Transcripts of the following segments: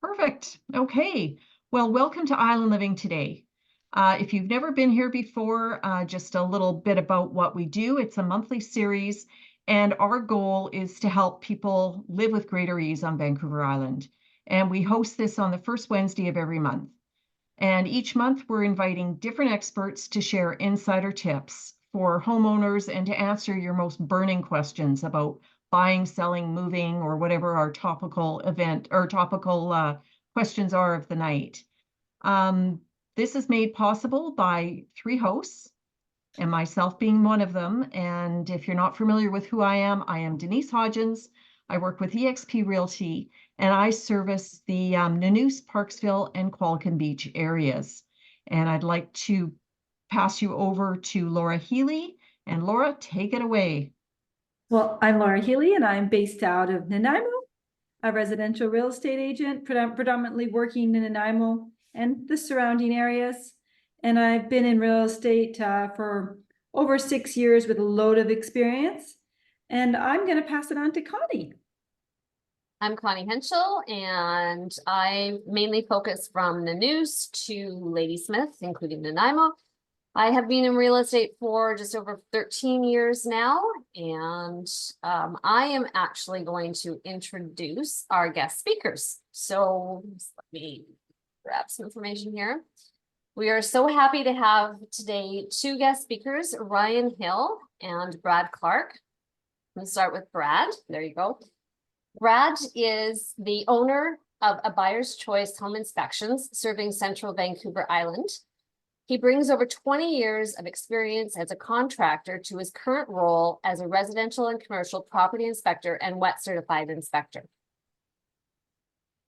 Perfect. Okay. Well, welcome to Island Living today. If you've never been here before, just a little bit about what we do. It's a monthly series, and our goal is to help people live with greater ease on Vancouver Island. And we host this on the first Wednesday of every month. And each month, we're inviting different experts to share insider tips for homeowners and to answer your most burning questions about buying, selling, moving, or whatever our topical event or topical questions are of the night. This is made possible by three hosts, and myself being one of them. And if you're not familiar with who I am Denise Hodgins. I work with eXp Realty, and I service the Nanoose, Parksville, and Qualicum Beach areas. And I'd like to pass you over to Laura Healy. And Laura, take it away. Well, I'm Laura Healy, and I'm based out of Nanaimo, a residential real estate agent, predominantly working in Nanaimo and the surrounding areas. And I've been in real estate for over 6 years with a load of experience. And I'm going to pass it on to Connie. I'm Connie Henschel, and I mainly focus from Nanoose to Ladysmith, including Nanaimo. I have been in real estate for just over 13 years now, and I am actually going to introduce our guest speakers. So let me grab some information here. We are so happy to have today two guest speakers, Ryan Hill and Brad Clark. Let's start with Brad. There you go. Brad is the owner of A Buyer's Choice Home Inspections, serving Central Vancouver Island. He brings over 20 years of experience as a contractor to his current role as a residential and commercial property inspector and wet certified inspector.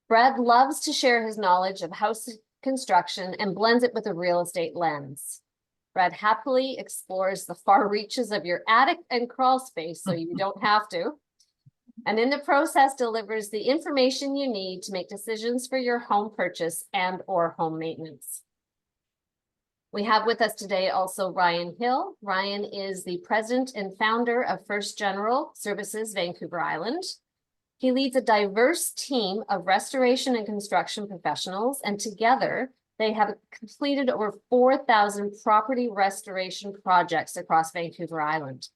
Brad loves to share his knowledge of house construction and blends it with a real estate lens. Brad happily explores the far reaches of your attic and crawl space so you don't have to. And in the process delivers the information you need to make decisions for your home purchase and or home maintenance. We have with us today also Ryan Hill. Ryan is the president and founder of First General Services Vancouver Island. He leads a diverse team of restoration and construction professionals, and together they have completed over 4,000 property restoration projects across Vancouver Island.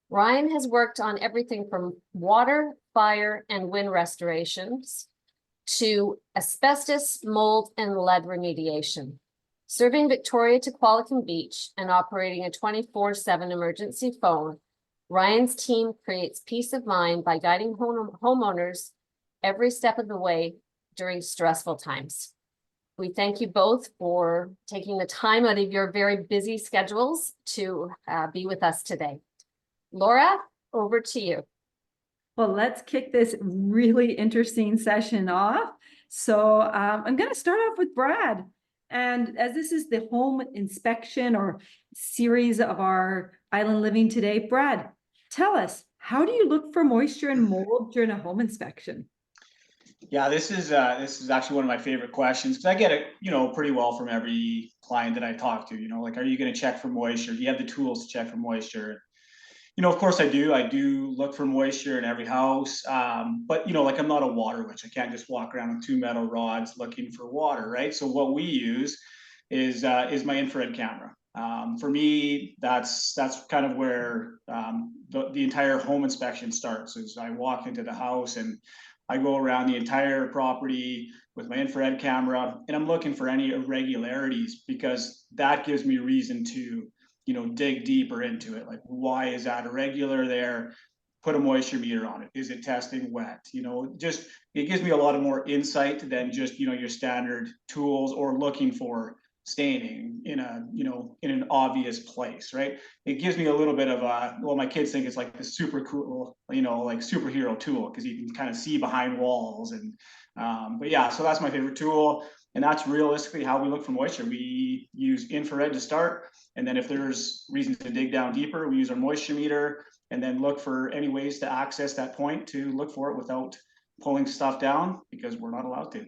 Ryan has worked on everything from water, fire, and wind restorations to asbestos, mold, and lead remediation. Serving Victoria to Qualicum Beach and operating a 24/7 emergency phone, Ryan's team creates peace of mind by guiding homeowners every step of the way during stressful times. We thank you both for taking the time out of your very busy schedules to be with us today. Laura, over to you. Well, let's kick this really interesting session off. So I'm going to start off with Brad. And as this is the home inspection or series of our Island Living today, Brad, tell us, how do you look for moisture and mold during a home inspection? Yeah, this is actually one of my favorite questions, because I get it, pretty well from every client that I talk to. Like, are you going to check for moisture? Do you have the tools to check for moisture? Of course I do. I do look for moisture in every house. But like, I'm not a water witch. I can't just walk around with two metal rods looking for water, right? So what we use is my infrared camera. For me, that's kind of where the entire home inspection starts. Is I walk into the house and I go around the entire property with my infrared camera, and I'm looking for any irregularities, because that gives me reason to dig deeper into it. Like, why is that irregular there? Put a moisture meter on it. Is it testing wet? Just, it gives me a lot of more insight than just your standard tools or looking for staining in an obvious place, right? It gives me a little bit of well, my kids think it's like the super cool, like superhero tool, because you can kind of see behind walls. And but yeah, so that's my favorite tool. And that's realistically how we look for moisture. We use infrared to start. And then if there's reasons to dig down deeper, we use our moisture meter, and then look for any ways to access that point to look for it without pulling stuff down, because we're not allowed to.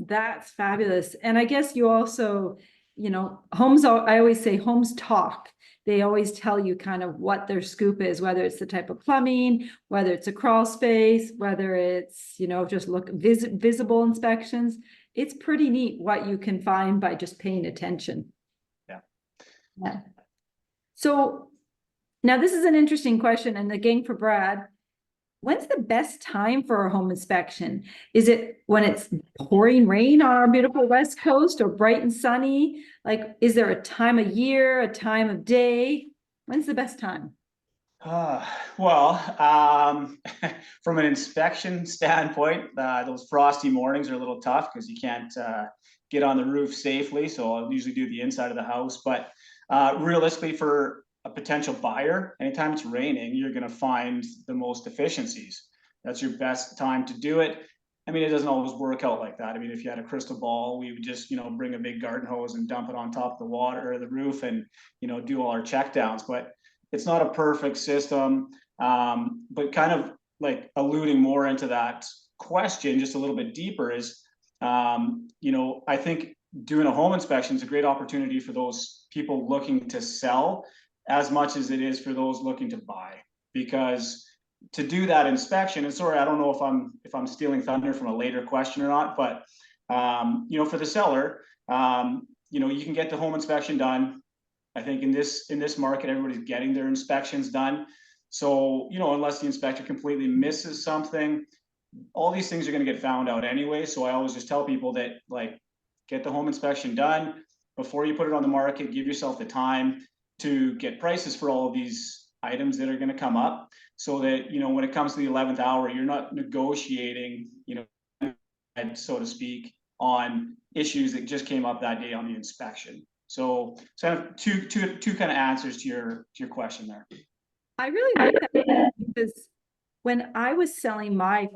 That's fabulous. And I guess you also, you know, homes, I always say homes talk. They always tell you kind of what their scoop is, whether it's the type of plumbing, whether it's a crawl space, whether it's, you know, just visible inspections. It's pretty neat what you can find by just paying attention. Yeah. Yeah. So now this is an interesting question, and again for Brad. When's the best time for a home inspection? Is it when it's pouring rain on our beautiful West Coast, or bright and sunny? Like, is there a time of year, a time of day? When's the best time? Well, from an inspection standpoint, those frosty mornings are a little tough because you can't get on the roof safely. So I'll usually do the inside of the house. But realistically, for a potential buyer, anytime it's raining, you're going to find the most efficiencies. That's your best time to do it. I mean, it doesn't always work out like that. I mean, if you had a crystal ball, we would just, bring a big garden hose and dump it on top of the water or the roof and, do all our check downs. But it's not a perfect system. But kind of like alluding more into that question, just a little bit deeper is, I think doing a home inspection is a great opportunity for those people looking to sell as much as it is for those looking to buy, because to do that inspection, and sorry, I don't know if I'm stealing thunder from a later question or not, but for the seller, you can get the home inspection done. I think in this market, everybody's getting their inspections done. So, unless the inspector completely misses something, all these things are going to get found out anyway. So I always just tell people that, like, get the home inspection done before you put it on the market. Give yourself the time to get prices for all of these items that are going to come up, so that, when it comes to the 11th hour, you're not negotiating, so to speak, on issues that just came up that day on the inspection. So kind of two kind of answers to your question there. I really like that, because when I was selling my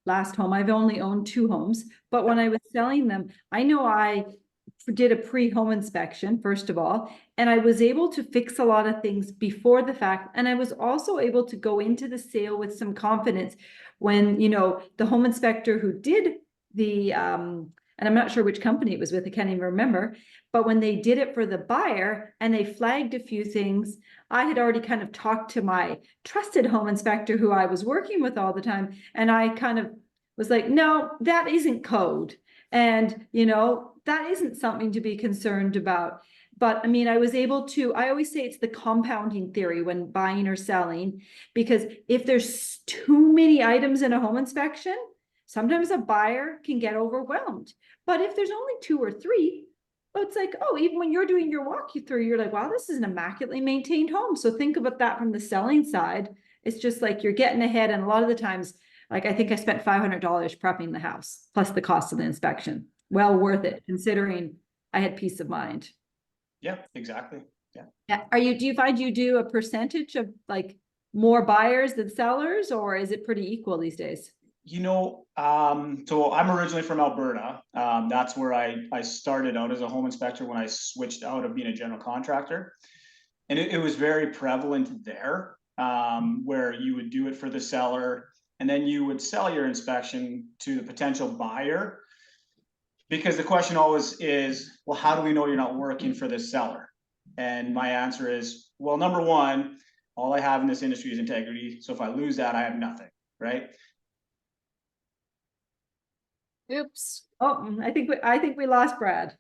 last home, I've only owned 2 homes, but when I was selling them, I know I did a pre-home inspection, first of all, and I was able to fix a lot of things before the fact. And I was also able to go into the sale with some confidence when, the home inspector who did the, and I'm not sure which company it was with, I can't even remember, but when they did it for the buyer and they flagged a few things, I had already kind of talked to my trusted home inspector who I was working with all the time. And I kind of was like, no, that isn't code. And, that isn't something to be concerned about. But I mean, I was able to, I always say it's the compounding theory when buying or selling, because if there's too many items in a home inspection, sometimes a buyer can get overwhelmed. But if there's only 2 or 3, it's like, oh, even when you're doing your walkthrough, you're like, wow, this is an immaculately maintained home. So think about that from the selling side. It's just like you're getting ahead. And a lot of the times, like, I think I spent $500 prepping the house, plus the cost of the inspection. Well worth it, considering I had peace of mind. Yeah, exactly. Yeah. Do you find you do a percentage of like more buyers than sellers, or is it pretty equal these days? So I'm originally from Alberta. That's where I started out as a home inspector when I switched out of being a general contractor. And it was very prevalent there, where you would do it for the seller and then you would sell your inspection to the potential buyer. Because the question always is, well, how do we know you're not working for the seller? And my answer is, well, number one, all I have in this industry is integrity. So if I lose that, I have nothing, right? Oops. Oh, I think we lost Brad.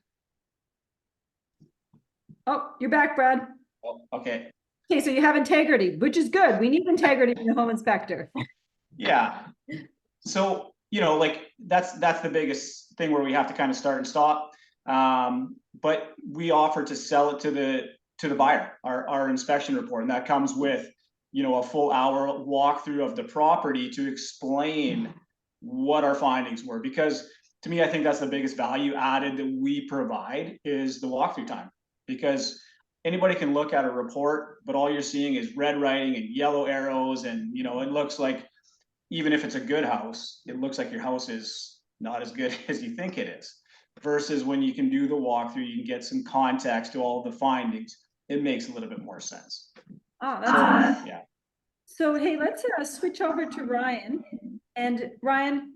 Oh, you're back, Brad. Oh, okay. Okay, so you have integrity, which is good. We need integrity in the home inspector. Yeah. So, like that's the biggest thing where we have to kind of start and stop. But we offer to sell it to the buyer, our inspection report, and that comes with, a full hour walkthrough of the property to explain what our findings were. Because to me, I think that's the biggest value added that we provide is the walkthrough time. Because anybody can look at a report, but all you're seeing is red writing and yellow arrows, and it looks like, even if it's a good house, it looks like your house is not as good as you think it is. Versus when you can do the walkthrough, you can get some context to all of the findings. It makes a little bit more sense. Oh, that's yeah. So, hey, let's switch over to Ryan. And Ryan,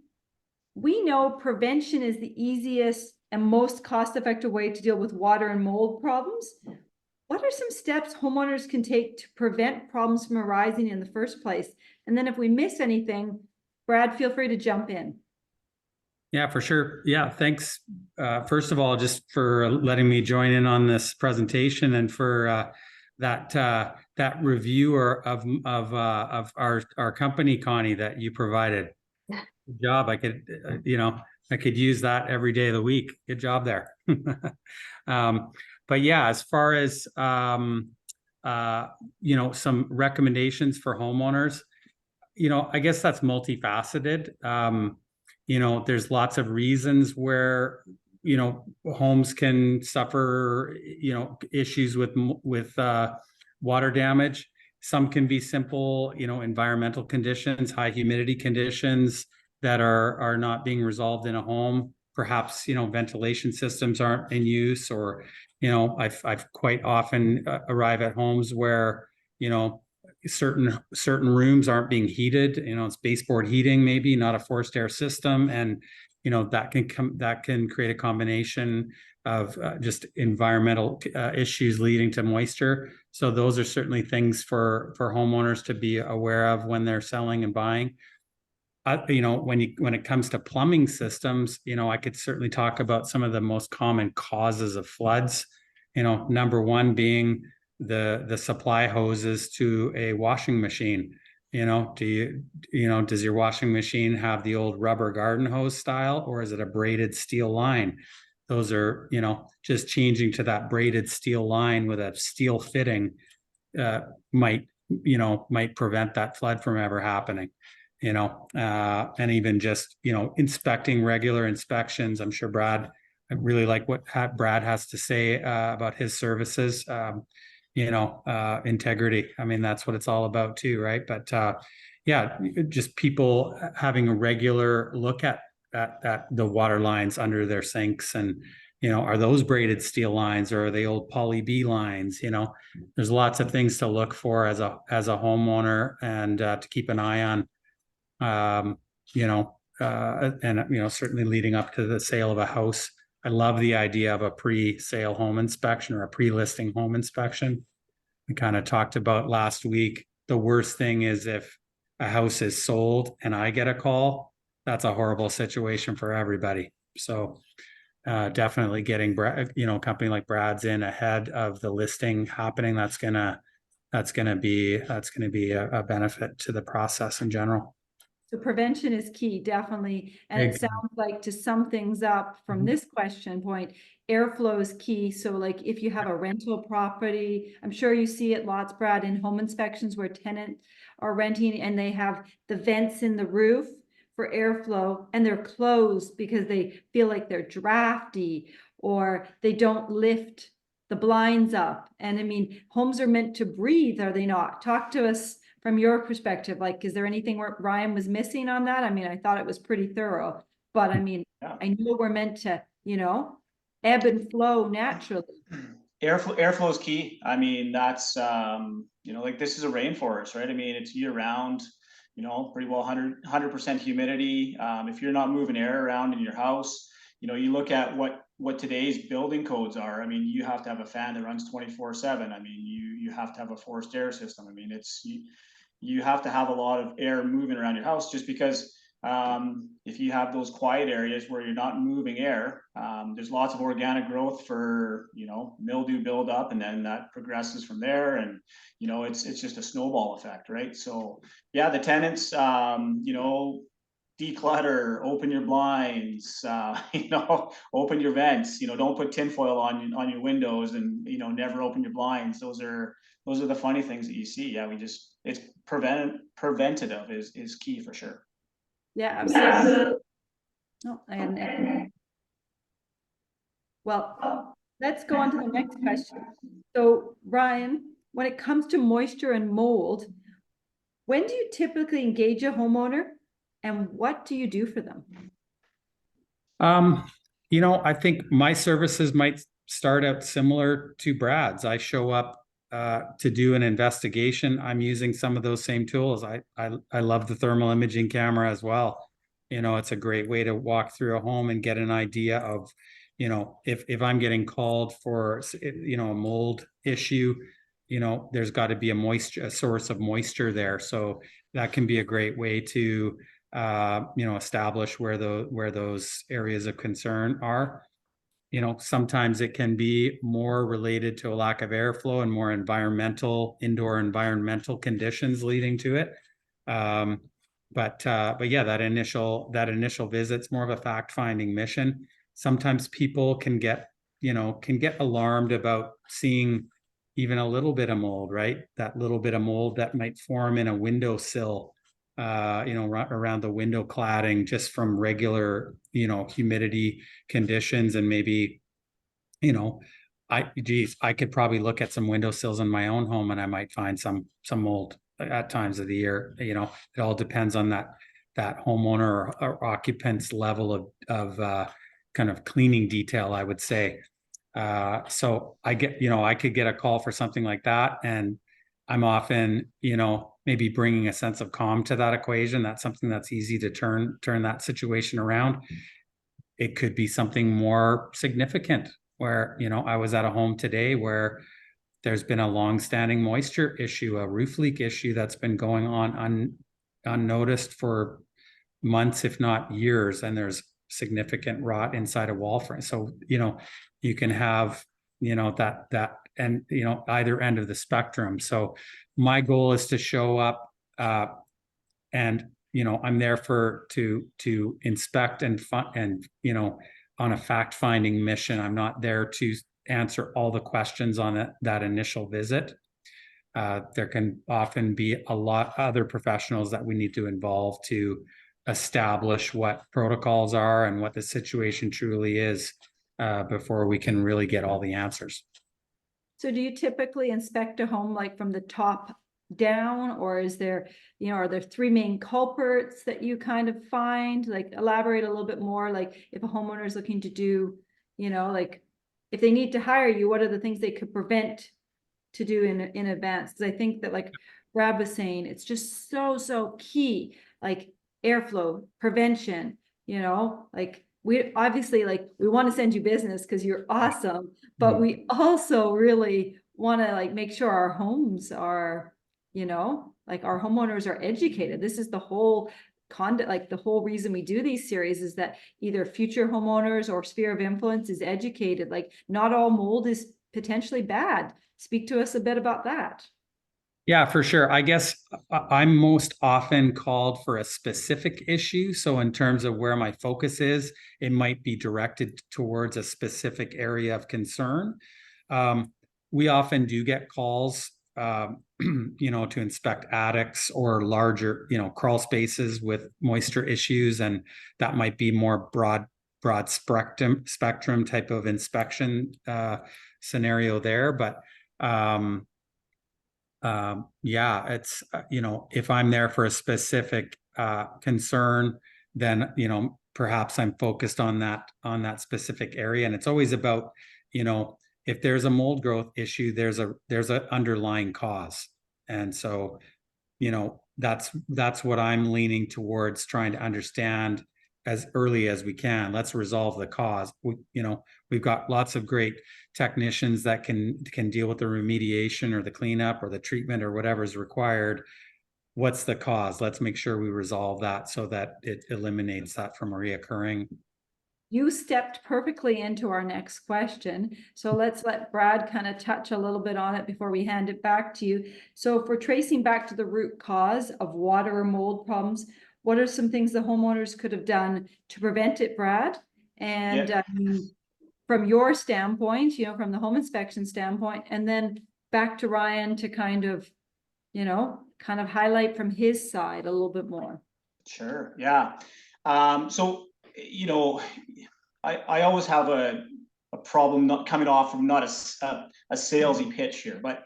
we know prevention is the easiest and most cost-effective way to deal with water and mold problems. What are some steps homeowners can take to prevent problems from arising in the first place? And then if we miss anything, Brad, feel free to jump in. Yeah, for sure. Yeah, thanks. First of all, just for letting me join in on this presentation, and for that review of our company, Connie, that you provided. Good job. I could I could use that every day of the week. Good job there. But yeah, as far as some recommendations for homeowners, I guess that's multifaceted. There's lots of reasons where homes can suffer issues with water damage. Some can be simple environmental conditions, high humidity conditions that are not being resolved in a home. Perhaps ventilation systems aren't in use, or I've quite often arrive at homes where certain rooms aren't being heated. It's baseboard heating, maybe not a forced air system, and that can create a combination of just environmental issues leading to moisture. So those are certainly things for homeowners to be aware of when they're selling and buying. When it comes to plumbing systems, I could certainly talk about some of the most common causes of floods. Number one being the supply hoses to a washing machine. Does your washing machine have the old rubber garden hose style, or is it a braided steel line? Those are, just changing to that braided steel line with a steel fitting might prevent that flood from ever happening. And even just, regular inspections. I'm sure I really like what Brad has to say about his services. Integrity. I mean, that's what it's all about too, right? But yeah, just people having a regular look at the water lines under their sinks, and are those braided steel lines, or are they old poly B lines? There's lots of things to look for as a homeowner, and to keep an eye on. Certainly leading up to the sale of a house. I love the idea of a pre-sale home inspection or a pre-listing home inspection. We kind of talked about last week. The worst thing is if a house is sold and I get a call, that's a horrible situation for everybody. So definitely getting a company like Brad's in ahead of the listing happening, that's gonna be a benefit to the process in general. So prevention is key, definitely. And it sounds like, to sum things up from this question point, airflow is key. So like if you have a rental property, I'm sure you see it lots, Brad, in home inspections where tenants are renting and they have the vents in the roof for airflow, and they're closed because they feel like they're drafty, or they don't lift the blinds up. And I mean, homes are meant to breathe, are they not? Talk to us from your perspective. Like, is there anything where Ryan was missing on that? I mean, I thought it was pretty thorough, but I mean, yeah. I know we're meant to, ebb and flow naturally. Airflow is key. I mean, that's, like this is a rainforest, right? I mean, it's year round, pretty well 100% humidity. If you're not moving air around in your house, you look at what today's building codes are. I mean, you have to have a fan that runs 24/7. I mean, you have to have a forced air system. I mean, you have to have a lot of air moving around your house, just because if you have those quiet areas where you're not moving air, there's lots of organic growth for, mildew buildup, and then that progresses from there. And, it's just a snowball effect, right? So yeah, the tenants, declutter, open your blinds, open your vents, don't put tinfoil on your windows, and, never open your blinds. Those are the funny things that you see. Yeah, it's preventative is key for sure. Yeah, absolutely. No, I hadn't echoed. Well, let's go on to the next question. So Ryan, when it comes to moisture and mold, when do you typically engage a homeowner, and what do you do for them? I think my services might start out similar to Brad's. I show up to do an investigation. I'm using some of those same tools. I love the thermal imaging camera as well. It's a great way to walk through a home and get an idea of, you know, if I'm getting called for, you know, a mold issue, you know, there's got to be a source of moisture there. So that can be a great way to, you know, establish where those areas of concern are. You know, sometimes it can be more related to a lack of airflow and more indoor environmental conditions leading to it. But yeah, that initial visit's more of a fact-finding mission. Sometimes people can get alarmed about seeing even a little bit of mold, right? That little bit of mold that might form in a windowsill, you know, around the window cladding, just from regular, you know, humidity conditions. And maybe, you know, I could probably look at some windowsills in my own home and I might find some mold at times of the year. You know, it all depends on that homeowner or occupant's level of kind of cleaning detail, I would say. So I could get a call for something like that, and I'm often, you know, maybe bringing a sense of calm to that equation. That's something that's easy to turn that situation around. It could be something more significant where, you know, I was at a home today where there's been a long-standing moisture issue, a roof leak issue that's been going on unnoticed for months, if not years, and there's significant rot inside a wall frame. So, you know, you can have, you know, that and, you know, either end of the spectrum. So my goal is to show up, and, you know, I'm there to inspect and you know, on a fact-finding mission. I'm not there to answer all the questions on that initial visit. There can often be a lot other professionals that we need to involve to establish what protocols are and what the situation truly is, before we can really get all the answers. So do you typically inspect a home like from the top down, or is there, you know, are there three main culprits that you kind of find? Like, elaborate a little bit more, like if a homeowner is looking to do, you know, like if they need to hire you, what are the things they could prevent to do in advance? Because I think that, like Brad was saying, it's just so key, like airflow prevention, you know, like we obviously, like, we want to send you business because you're awesome, but we also really want to like make sure our homes are, you know, like our homeowners are educated. This is the whole conduct, like the whole reason we do these series is that either future homeowners or sphere of influence is educated. Like, not all mold is potentially bad. Speak to us a bit about that. Yeah, for sure. I guess I'm most often called for a specific issue. So in terms of where my focus is, it might be directed towards a specific area of concern. We often do get calls, you know, to inspect attics or larger, you know, crawl spaces with moisture issues, and that might be more broad spectrum type of inspection scenario there. But yeah, it's, you know, if I'm there for a specific concern, then, you know, perhaps I'm focused on that specific area. And it's always about, you know, if there's a mold growth issue, there's a underlying cause. And so, you know, that's what I'm leaning towards, trying to understand as early as we can. Let's resolve the cause. We've got lots of great technicians that can deal with the remediation or the cleanup or the treatment or whatever is required. What's the cause? Let's make sure we resolve that so that it eliminates that from reoccurring. You stepped perfectly into our next question. So let's let Brad kind of touch a little bit on it before we hand it back to you. So if we're tracing back to the root cause of water or mold problems, what are some things the homeowners could have done to prevent it, Brad? And from your standpoint, you know, from the home inspection standpoint, and then back to Ryan to kind of, you know, kind of highlight from his side a little bit more. Sure. Yeah. So, you know, I always have a problem not coming off from not a salesy pitch here, but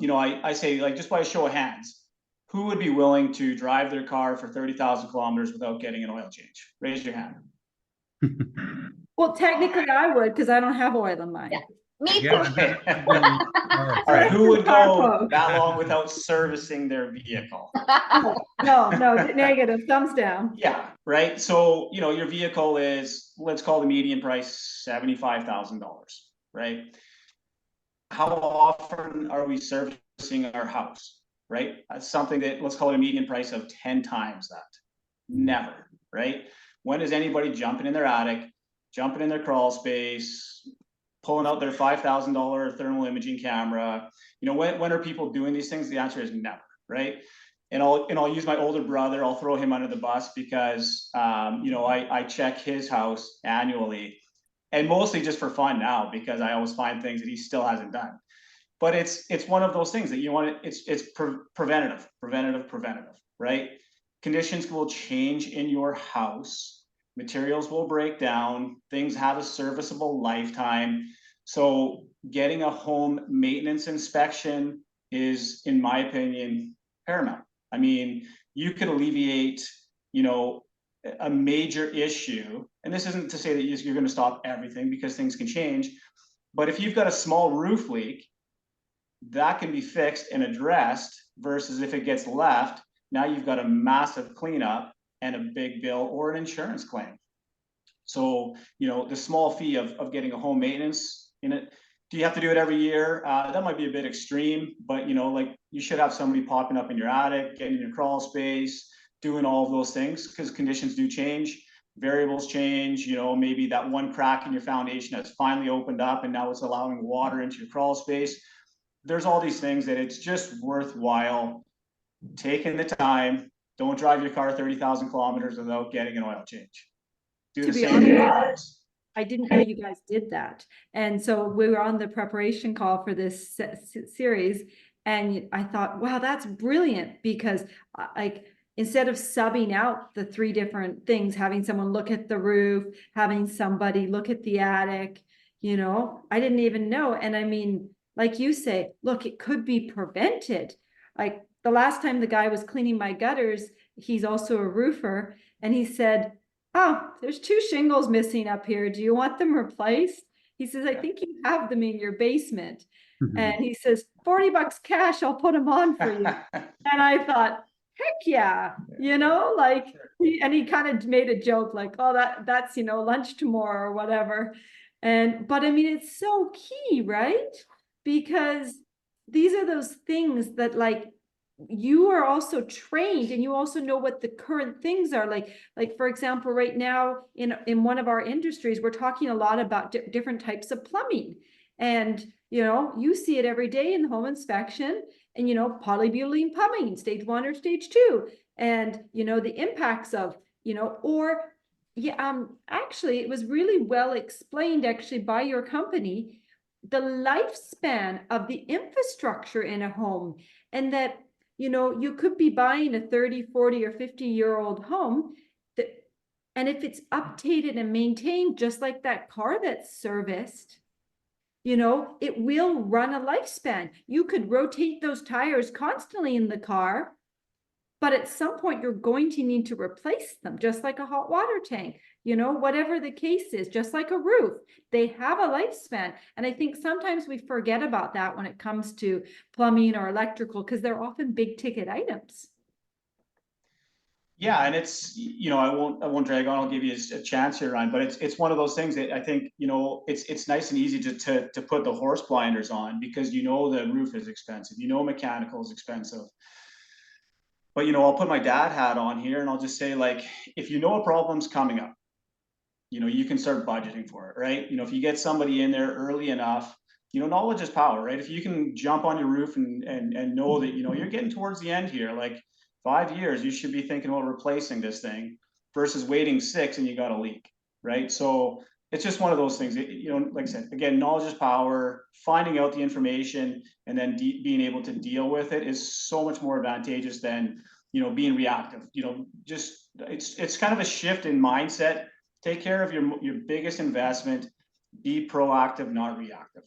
you know, I say, like, just by a show of hands, who would be willing to drive their car for 30,000 kilometers without getting an oil change? Raise your hand. Well, technically I would, because I don't have oil in mine. Yeah. Me Yeah, too. Okay. I've been in cars. All right, who would Car go quote. that long without servicing their vehicle? No, negative, thumbs down. Yeah, right. So, your vehicle is, let's call the median price $75,000, right? How often are we servicing our house, right? That's something that, let's call it a median price of 10 times that. Never, right? When is anybody jumping in their attic, jumping in their crawl space, pulling out their $5,000 thermal imaging camera? When are people doing these things? The answer is never, right? And I'll use my older brother. I'll throw him under the bus because I check his house annually, and mostly just for fun now, because I always find things that he still hasn't done. But it's one of those things that you want to, it's preventative, right? Conditions will change in your house, materials will break down, things have a serviceable lifetime. So getting a home maintenance inspection is, in my opinion, paramount. I mean, you could alleviate, a major issue, and this isn't to say that you're going to stop everything, because things can change. But if you've got a small roof leak, that can be fixed and addressed, versus if it gets left, now you've got a massive cleanup and a big bill or an insurance claim. So, the small fee of getting a home maintenance in it, do you have to do it every year? That might be a bit extreme, but like, you should have somebody popping up in your attic, getting in your crawl space, doing all of those things, because conditions do change, variables change. Maybe that one crack in your foundation has finally opened up and now it's allowing water into your crawl space. There's all these things that it's just worthwhile taking the time. Don't drive your car 30,000 kilometers without getting an oil change. Do To the be same honest, I didn't know you guys did that. And so we were on the preparation call for this series, and I thought, wow, that's brilliant, because like, instead of subbing out the 3 different things, having someone look at the roof, having somebody look at the attic, I didn't even know. And I mean, like you say, look, it could be prevented. Like the last time the guy was cleaning my gutters, he's also a roofer, and he said, oh, there's 2 shingles missing up here. Do you want them replaced? He says, I think you have them in your basement. And he says, $40 cash, I'll put them on for you. And I thought, heck yeah, like, he kind of made a joke like, oh, that's, lunch tomorrow or whatever. But I mean, it's so key, right? Because these are those things that, like, you are also trained, and you also know what the current things are. Like for example, right now in one of our industries, we're talking a lot about different types of plumbing, and you see it every day in the home inspection, and polybutylene plumbing, stage 1 or stage 2, and the impacts of actually it was really well explained actually by your company, the lifespan of the infrastructure in a home, and that you could be buying a 30, 40, or 50-year-old home and if it's updated and maintained, just like that car that's serviced, it will run a lifespan. You could rotate those tires constantly in the car, but at some point you're going to need to replace them, just like a hot water tank, whatever the case is, just like a roof. They have a lifespan. And I think sometimes we forget about that when it comes to plumbing or electrical, because they're often big ticket items. Yeah, and it's, I won't drag on. I'll give you a chance here, Ryan. But it's one of those things that I think, it's nice and easy to put the horse blinders on, because the roof is expensive, mechanical is expensive. But I'll put my dad hat on here, and I'll just say, like, if a problem's coming up, you can start budgeting for it, right? If you get somebody in there early enough, knowledge is power, right? If you can jump on your roof and know that you're getting towards the end here, like 5 years, you should be thinking about replacing this thing, versus waiting 6 and you got a leak, right? So it's just one of those things. Like I said, again, knowledge is power. Finding out the information and then being able to deal with it is so much more advantageous than being reactive. Just it's kind of a shift in mindset. Take care of your biggest investment. Be proactive, not reactive.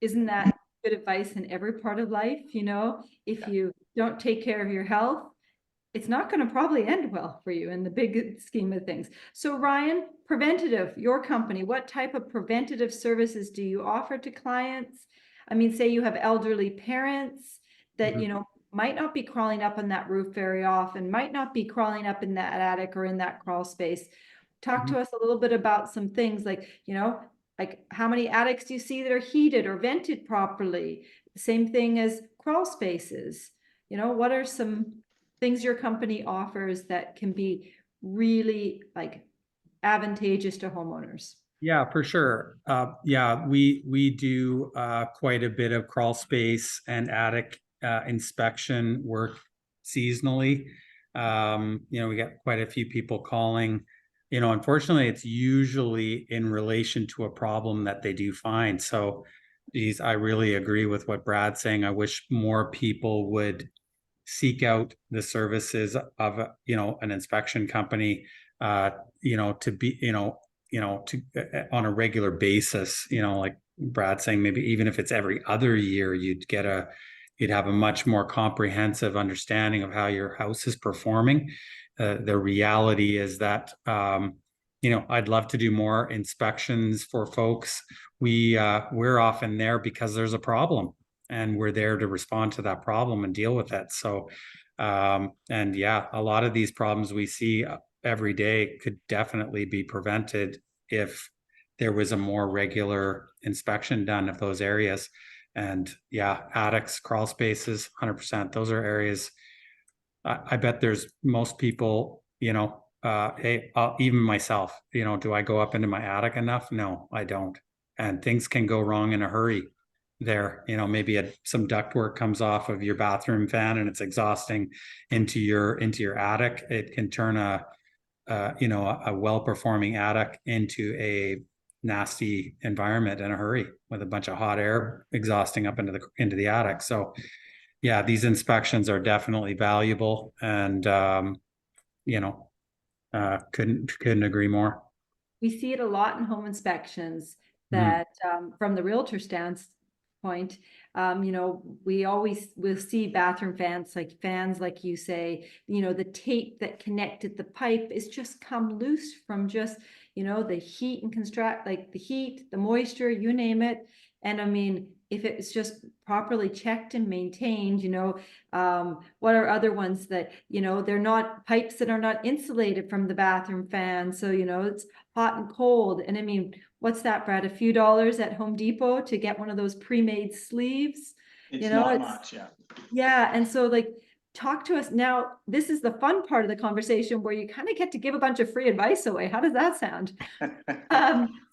Isn't that good advice in every part of life? If you don't take care of your health, it's not going to probably end well for you in the big scheme of things. So Ryan, preventative, your company, what type of preventative services do you offer to clients? I mean, say you have elderly parents that, you know, might not be crawling up on that roof very often, might not be crawling up in that attic or in that crawl space. Talk to us a little bit about some things like, you know, like how many attics do you see that are heated or vented properly? Same thing as crawl spaces. You know, what are some things your company offers that can be really like advantageous to homeowners? Yeah, for sure. Yeah, we do quite a bit of crawl space and attic inspection work seasonally. You know, we got quite a few people calling. You know, unfortunately, it's usually in relation to a problem that they do find. So, geez, I really agree with what Brad's saying. I wish more people would seek out the services of you know, an inspection company, you know, to be, to on a regular basis, you know, like Brad saying, maybe even if it's every other year, you'd have a much more comprehensive understanding of how your house is performing. The reality is that, you know, I'd love to do more inspections for folks. We're often there because there's a problem, and we're there to respond to that problem and deal with it. So, and yeah, a lot of these problems we see every day could definitely be prevented if there was a more regular inspection done of those areas. And yeah, attics, crawl spaces, 100%. Those are areas I bet there's most people, you know, hey, even myself, you know, do I go up into my attic enough? No, I don't. And things can go wrong in a hurry there. You know, maybe some ductwork comes off of your bathroom fan and it's exhausting into your attic. It can turn you know, a well-performing attic into a nasty environment in a hurry with a bunch of hot air exhausting up into the attic. So yeah, these inspections are definitely valuable, and you know, couldn't agree more. We see it a lot in home inspections that from the realtor standpoint, you know, we always will see bathroom fans, like you say, you know, the tape that connected the pipe is just come loose from just, you know, the heat and like the heat, the moisture, you name it. And I mean, if it's just properly checked and maintained, you know, what are other ones that, you know, they're not pipes that are not insulated from the bathroom fan. So, you know, it's hot and cold. And I mean, what's that, Brad? A few dollars at Home Depot to get one of those pre-made sleeves? It's You know, not much, yeah. yeah. And so like, talk to us now. This is the fun part of the conversation where you kind of get to give a bunch of free advice away. How does that sound?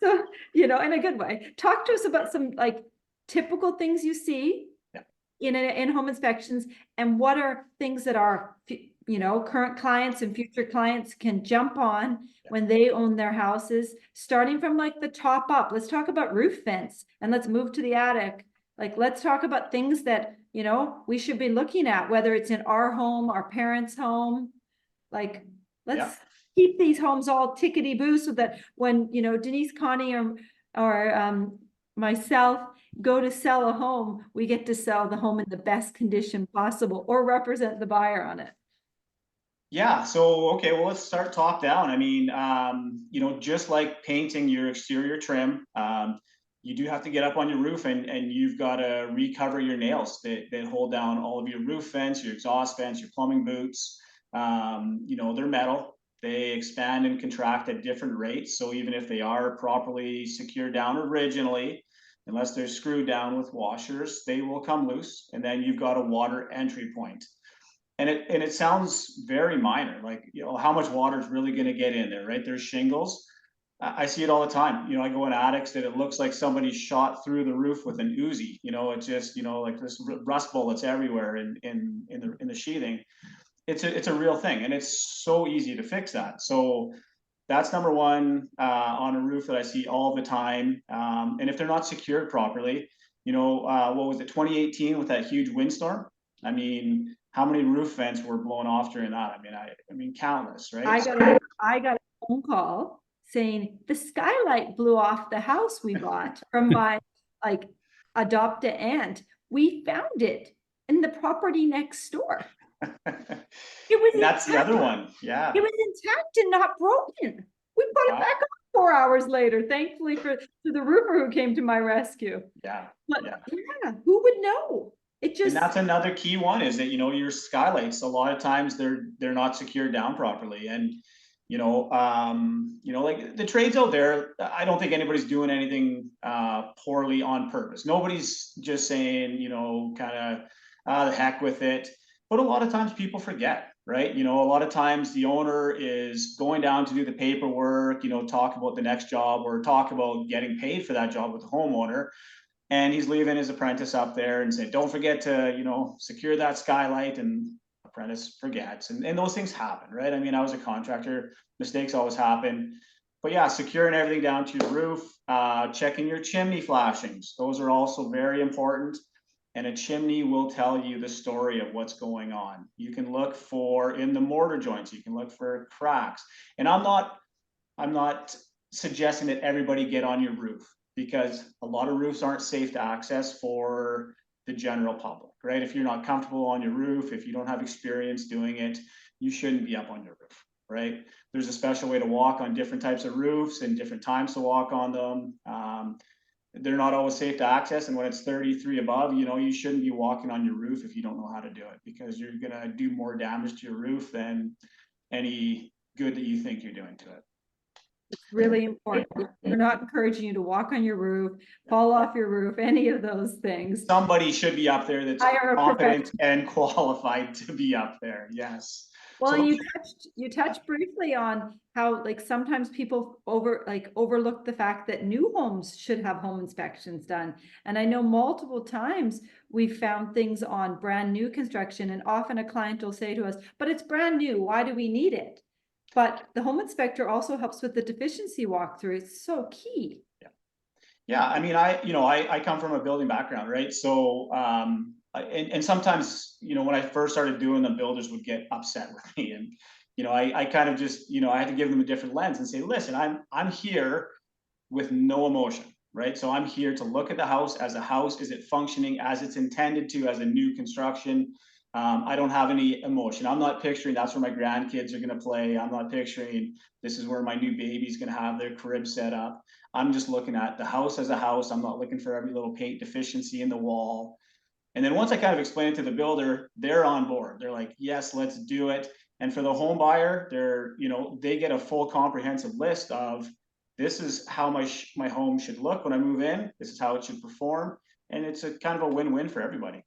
So, you know, in a good way. Talk to us about some like typical things you see in home inspections, and what are things that our, you know, current clients and future clients can jump on when they own their houses, starting from like the top up. Let's talk about roof vents and let's move to the attic. Like, let's talk about things that, you know, we should be looking at, whether it's in our home, our parents' home. Like, let's keep these homes all tickety-boo so that when, you know, Denise, Connie, or myself go to sell a home, we get to sell the home in the best condition possible or represent the buyer on it. Yeah, so okay, well, let's start top down. I mean, you know, just like painting your exterior trim, you do have to get up on your roof and you've got to recover your nails that hold down all of your roof vents, your exhaust vents, your plumbing boots. You know, they're metal. They expand and contract at different rates. So even if they are properly secured down originally, unless they're screwed down with washers, they will come loose. And then you've got a water entry point. And it sounds very minor, like, you know, how much water is really going to get in there, right? There's shingles. I see it all the time. You know, I go in attics that it looks like somebody shot through the roof with an Uzi. You know, it's just, you know, like this rust bullets everywhere in the sheathing. It's a real thing, and it's so easy to fix that. So that's number one on a roof that I see all the time. And if they're not secured properly, you know, what was it, 2018 with that huge windstorm? I mean, how many roof vents were blown off during that? I mean, countless, right? I got a phone call saying the skylight blew off the house we bought from my like adopted aunt. We found it in the property next door. It was And that's the intact. other one. Yeah. It was intact and not broken. We put it Wow. back on 4 hours later, thankfully for the roofer who came to my rescue. Yeah. But Yeah. yeah, who would know? It And just, that's another key one, is that, your skylights, a lot of times they're not secured down properly. And, like the trades out there, I don't think anybody's doing anything poorly on purpose. Nobody's just saying, kind of, the heck with it. But a lot of times people forget, right? A lot of times the owner is going down to do the paperwork, talk about the next job or talk about getting paid for that job with the homeowner. And he's leaving his apprentice up there and saying, don't forget to, secure that skylight. And apprentice forgets. And those things happen, right? I mean, I was a contractor, mistakes always happen. But yeah, securing everything down to your roof, checking your chimney flashings. Those are also very important. And a chimney will tell you the story of what's going on. You can look for in the mortar joints, you can look for cracks. And I'm not suggesting that everybody get on your roof, because a lot of roofs aren't safe to access for the general public, right? If you're not comfortable on your roof, if you don't have experience doing it, you shouldn't be up on your roof, right? There's a special way to walk on different types of roofs and different times to walk on them. They're not always safe to access. And when it's 33 above, you shouldn't be walking on your roof if you don't know how to do it, because you're going to do more damage to your roof than any good that you think you're doing to it. it's really important. We're not encouraging you to walk on your roof, fall off your roof, any of those things. Somebody should be up there that's Hire a competent and qualified to be up there. Yes. Well, So you touched briefly on how like sometimes people overlook the fact that new homes should have home inspections done. And I know multiple times we've found things on brand new construction, and often a client will say to us, but it's brand new, why do we need it? But the home inspector also helps with the deficiency walkthrough. It's so key. yeah, I mean, I come from a building background, right? So and sometimes, when I first started doing them, builders would get upset with me. And, I kind of just, I had to give them a different lens and say, listen, I'm here with no emotion, right? So I'm here to look at the house as a house. Is it functioning as it's intended to, as a new construction? I don't have any emotion. I'm not picturing that's where my grandkids are going to play. I'm not picturing this is where my new baby's going to have their crib set up. I'm just looking at the house as a house. I'm not looking for every little paint deficiency in the wall. And then once I kind of explain it to the builder, they're on board. They're like, yes, let's do it. And for the home buyer, they get a full comprehensive list of, this is how my home should look when I move in. This is how it should perform. And it's a kind of a win-win for everybody.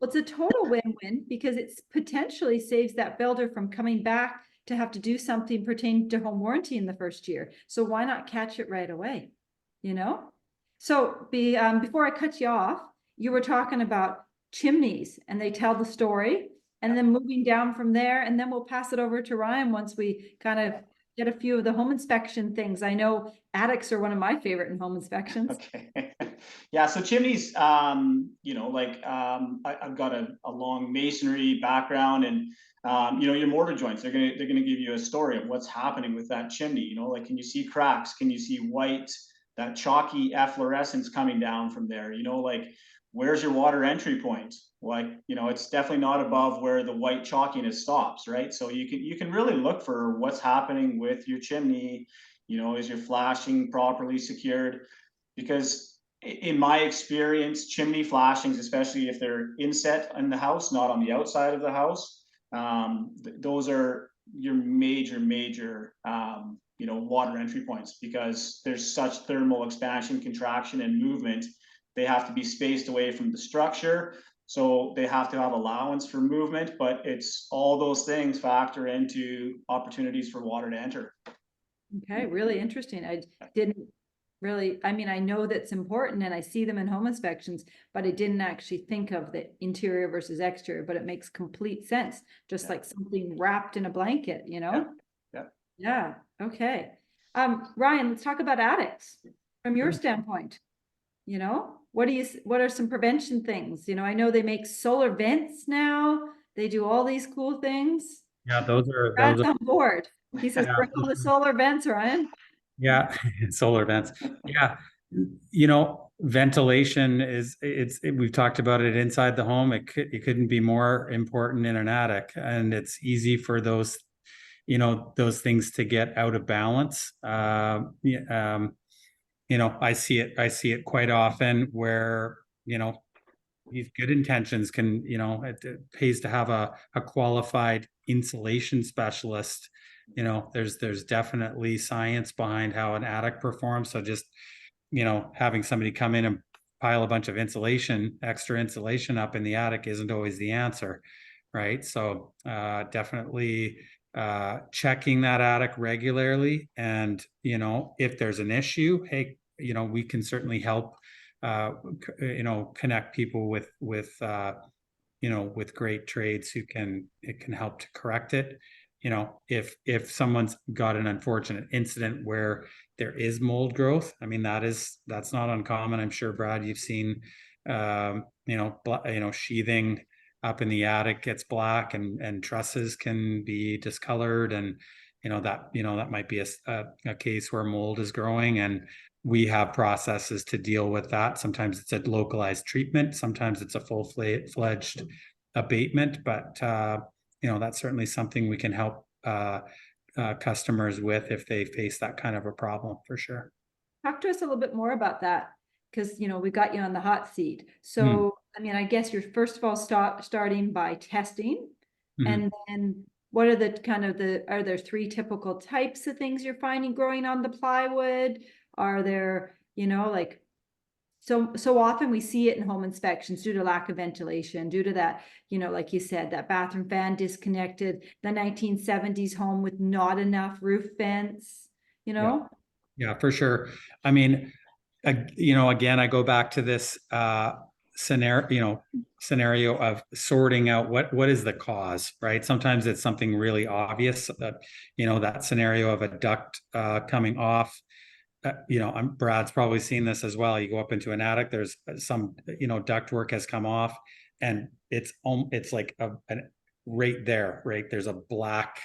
Well, it's a total win-win because it's potentially saves that builder from coming back to have to do something pertaining to home warranty in the first year. So why not catch it right away? So before I cut you off, you were talking about chimneys and they tell the story, and then moving down from there, and then we'll pass it over to Ryan once we kind of get a few of the home inspection things. I know attics are one of my favorite in home inspections. Okay. Yeah. So chimneys, I've got a long masonry background, and your mortar joints, they're gonna give you a story of what's happening with that chimney. Like, can you see cracks? Can you see white, that chalky efflorescence coming down from there? Like, where's your water entry point? Like, it's definitely not above where the white chalkiness stops, right? So you can really look for what's happening with your chimney. Is your flashing properly secured? Because in my experience, chimney flashings, especially if they're inset in the house, not on the outside of the house, those are your major water entry points, because there's such thermal expansion, contraction, and movement. They have to be spaced away from the structure. So they have to have allowance for movement, but it's all those things factor into opportunities for water to enter. Okay, really interesting. I didn't really, I mean, I know that's important and I see them in home inspections, but I didn't actually think of the interior versus exterior, but it makes complete sense. Just like something wrapped in a blanket, Yeah. Okay. Ryan, let's talk about attics from your standpoint. What are some prevention things? I know they make solar vents now. They do all these cool things. Yeah, those are On board. He says, Yeah. bring all the solar vents, Ryan. Yeah, solar vents. Yeah. ventilation we've talked about it inside the home. It couldn't be more important in an attic, and it's easy for those, those things to get out of balance. I see it quite often where, these good intentions can, it pays to have a qualified insulation specialist. There's definitely science behind how an attic performs. So just, having somebody come in and pile a bunch of extra insulation up in the attic isn't always the answer, right? So definitely checking that attic regularly. And, if there's an issue, hey, we can certainly help, connect people with great trades who can help to correct it. If someone's got an unfortunate incident where there is mold growth, I mean, that's not uncommon. I'm sure, Brad, you've seen, sheathing up in the attic gets black, and trusses can be discolored, and that might be a case where mold is growing, and we have processes to deal with that. Sometimes it's a localized treatment, sometimes it's a full-fledged abatement, but that's certainly something we can help customers with if they face that kind of a problem, for sure. Talk to us a little bit more about that, because we got you on the hot seat. So I mean, I guess you're first of all starting by testing, and then what are are there 3 typical types of things you're finding growing on the plywood? Are there, like, so often we see it in home inspections due to lack of ventilation, due to that, like you said, that bathroom fan disconnected, the 1970s home with not enough roof vents, Yeah, for sure. I mean, again, I go back to this scenario of sorting out what is the cause, right? Sometimes it's something really obvious, that scenario of a duct coming off. Brad's probably seen this as well. You go up into an attic, there's some, duct work has come off, and it's like right there, right? There's a black,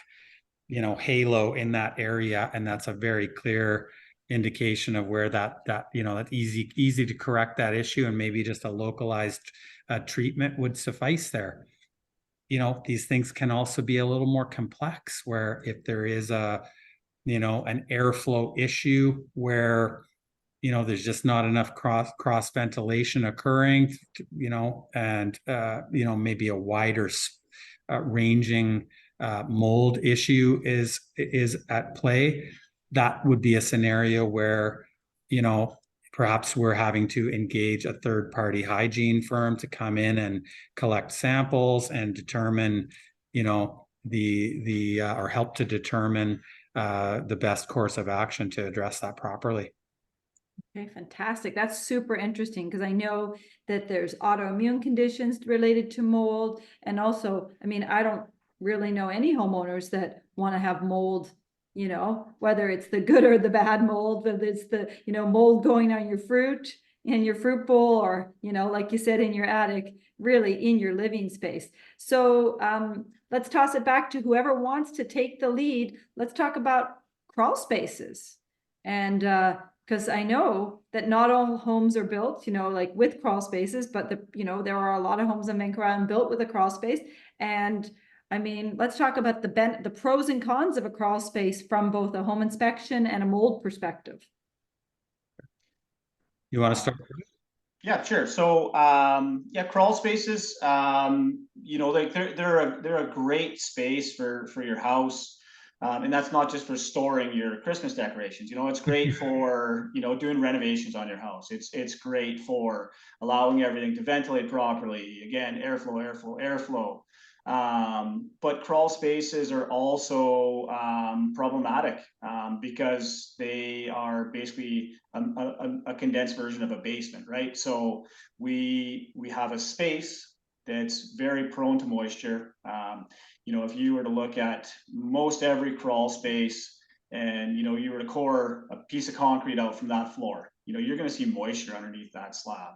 halo in that area, and that's a very clear indication of where that's easy to correct that issue, and maybe just a localized treatment would suffice there. These things can also be a little more complex, where if there is an airflow issue where there's just not enough cross ventilation occurring, and maybe a wider ranging mold issue is at play. That would be a scenario where perhaps we're having to engage a third-party hygiene firm to come in and collect samples and determine or help to determine the best course of action to address that properly. Okay, fantastic. That's super interesting, because I know that there's autoimmune conditions related to mold. And also, I mean, I don't really know any homeowners that want to have mold, whether it's the good or the bad mold, whether it's the, mold going on your fruit in your fruit bowl, or, like you said, in your attic, really in your living space. So let's toss it back to whoever wants to take the lead. Let's talk about crawl spaces. And because I know that not all homes are built, like with crawl spaces, but there are a lot of homes in Vancouver Island built with a crawl space. And I mean, let's talk about the pros and cons of a crawl space from both a home inspection and a mold perspective. You want to start? Yeah, sure. So, crawl spaces, like they're a great space for your house. And that's not just for storing your Christmas decorations. It's great for, doing renovations on your house. It's great for allowing everything to ventilate properly. Again, airflow. But crawl spaces are also problematic because they are basically a condensed version of a basement, right? So we have a space that's very prone to moisture. If you were to look at most every crawl space, and you were to core a piece of concrete out from that floor, you're going to see moisture underneath that slab.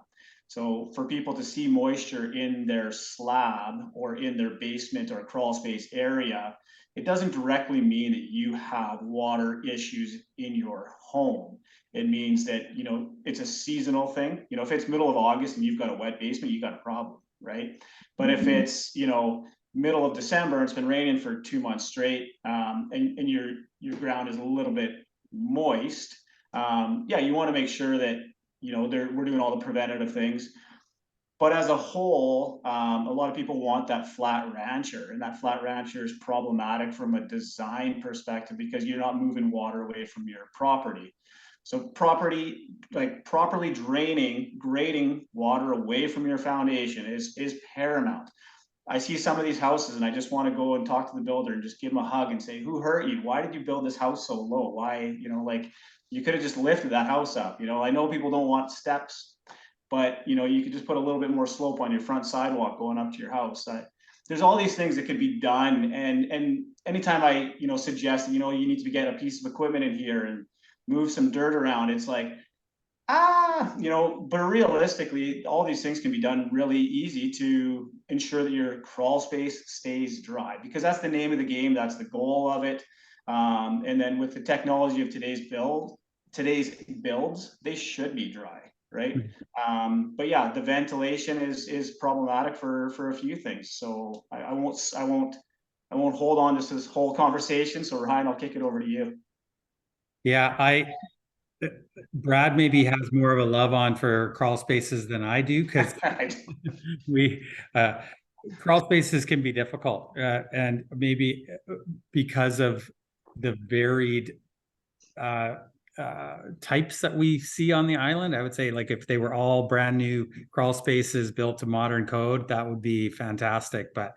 So for people to see moisture in their slab or in their basement or crawl space area, it doesn't directly mean that you have water issues in your home. It means that, you know, it's a seasonal thing. You know, if it's middle of August and you've got a wet basement, you got a problem, right? But if it's, you know, middle of December, it's been raining for 2 months straight, and your ground is a little bit moist, yeah, you want to make sure that, you know, we're doing all the preventative things. But as a whole, a lot of people want that flat rancher, and that flat rancher is problematic from a design perspective because you're not moving water away from your property. So properly grading water away from your foundation is paramount. I see some of these houses and I just want to go and talk to the builder and just give them a hug and say, who hurt you? Why did you build this house so low? Why, you know, like, you could have just lifted that house up. You know, I know people don't want steps, but you know, you could just put a little bit more slope on your front sidewalk going up to your house. There's all these things that could be done. And anytime I, you know, suggest, you know, you need to get a piece of equipment in here and move some dirt around, it's like, you know, but realistically, all these things can be done really easy to ensure that your crawl space stays dry, because that's the name of the game. That's the goal of it. And then with the technology of today's builds, they should be dry, right? But yeah, the ventilation is problematic for a few things. So I won't hold on to this whole conversation. So Ryan, I'll kick it over to you. Yeah, Brad maybe has more of a love on for crawl spaces than I do, because we crawl spaces can be difficult, and maybe because of the varied types that we see on the island. I would say, like, if they were all brand new crawl spaces built to modern code, that would be fantastic. But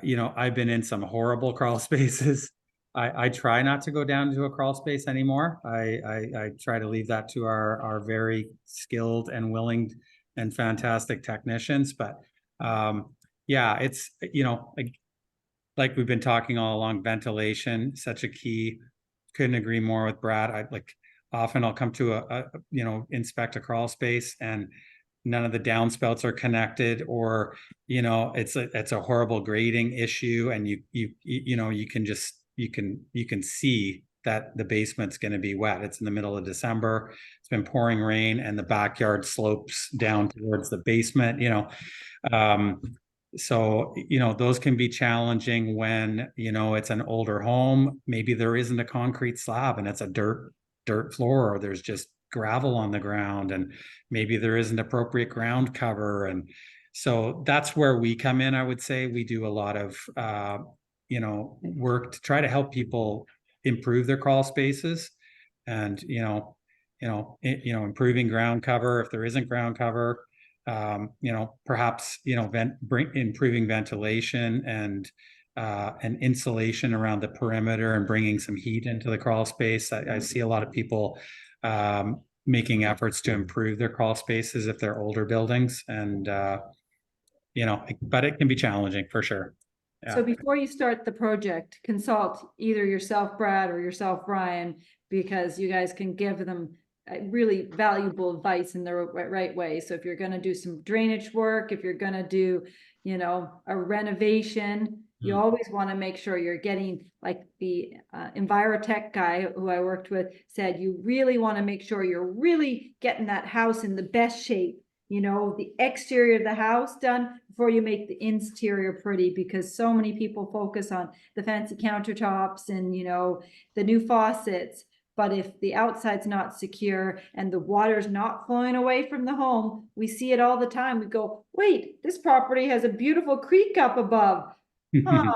you know, I've been in some horrible crawl spaces. I try not to go down to a crawl space anymore. I try to leave that to our very skilled and willing and fantastic technicians. But yeah, it's, you know, like we've been talking all along, ventilation, such a key. Couldn't agree more with Brad. Often I'll come to a you know, inspect a crawl space and none of the downspouts are connected, or, you know, it's a horrible grading issue, and you know, you can see that the basement's going to be wet. It's in the middle of December. It's been pouring rain and the backyard slopes down towards the basement, you know. So, you know, those can be challenging when, you know, it's an older home. Maybe there isn't a concrete slab and it's a dirt floor, or there's just gravel on the ground, and maybe there isn't appropriate ground cover. And so that's where we come in. I would say we do a lot of you know, work to try to help people improve their crawl spaces, and improving ground cover if there isn't ground cover. You know, perhaps, you know, improving ventilation and insulation around the perimeter, and bringing some heat into the crawl space. I see a lot of people making efforts to improve their crawl spaces if they're older buildings, and you know, but it can be challenging for sure. Yeah. So before you start the project, consult either yourself, Brad, or yourself, Ryan, because you guys can give them really valuable advice in the right way. So if you're going to do some drainage work, if you're going to do, you know, a renovation, you always want to make sure you're getting, like the Envirotech guy who I worked with said, you really want to make sure you're really getting that house in the best shape. You know, the exterior of the house done before you make the interior pretty, because so many people focus on the fancy countertops and, you know, the new faucets. But if the outside's not secure and the water's not flowing away from the home, we see it all the time. We go, wait, this property has a beautiful creek up above. Huh.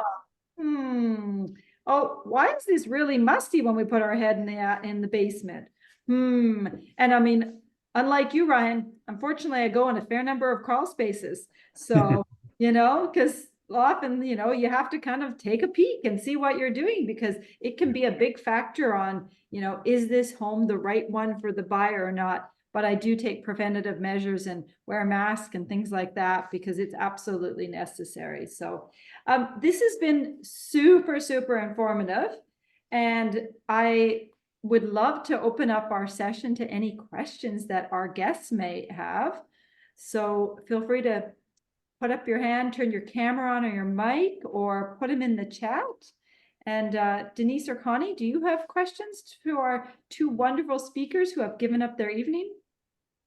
Oh, why is this really musty when we put our head in the basement? And I mean, unlike you, Ryan, unfortunately, I go in a fair number of crawl spaces. So, you know, because often, you know, you have to kind of take a peek and see what you're doing, because it can be a big factor on, you know, is this home the right one for the buyer or not? But I do take preventative measures and wear a mask and things like that, because it's absolutely necessary. So this has been super, super informative. And I would love to open up our session to any questions that our guests may have. So feel free to put up your hand, turn your camera on or your mic, or put them in the chat. And Denise or Connie, do you have questions to our two wonderful speakers who have given up their evening?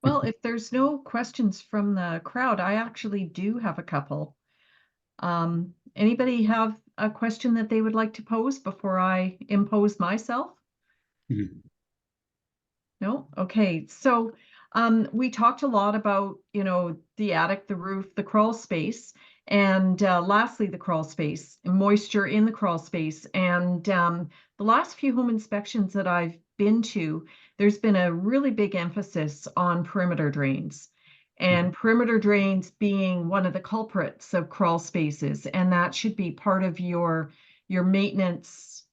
Well, if there's no questions from the crowd, I actually do have a couple. Anybody have a question that they would like to pose before I impose myself? Mhm. No? Okay. So we talked a lot about, the attic, the roof, the crawl space, and lastly, the crawl space, and moisture in the crawl space. And the last few home inspections that I've been to, there's been a really big emphasis on perimeter drains. And perimeter drains being one of the culprits of crawl spaces, and that should be part of your maintenance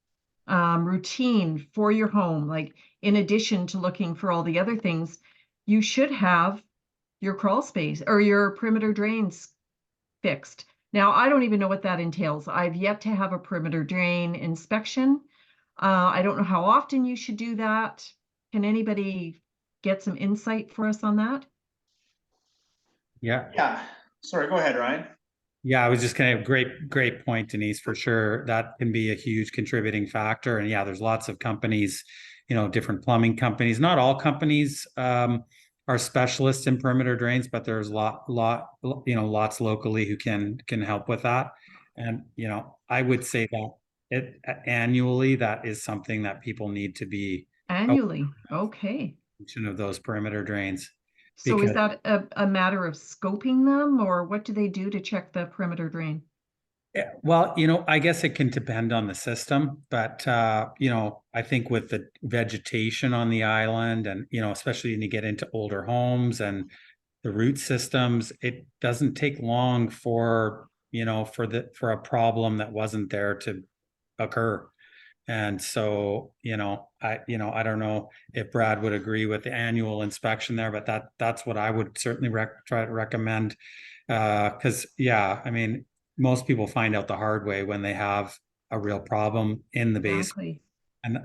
routine for your home. Like, in addition to looking for all the other things, you should have your crawl space or your perimeter drains fixed. Now, I don't even know what that entails. I've yet to have a perimeter drain inspection. I don't know how often you should do that. Can anybody get some insight for us on that? Yeah. Yeah, sorry, go ahead, Ryan. Yeah, I was just kind of great point, Denise, for sure. That can be a huge contributing factor. And yeah, there's lots of companies, different plumbing companies. Not all companies are specialists in perimeter drains, but there's lots locally who can help with that. And I would say that annually, that is something that people need to be Annually. Okay. aware of those perimeter drains. So is Because that a matter of scoping them, or what do they do to check the perimeter drain? yeah, well, I guess it can depend on the system, but I think with the vegetation on the island and, especially when you get into older homes and the root systems, it doesn't take long for a problem that wasn't there to occur. And so, I don't know if Brad would agree with the annual inspection there, but that's what I would certainly try to recommend. Because yeah, I mean, most people find out the hard way when they have a real problem in the base. Exactly. And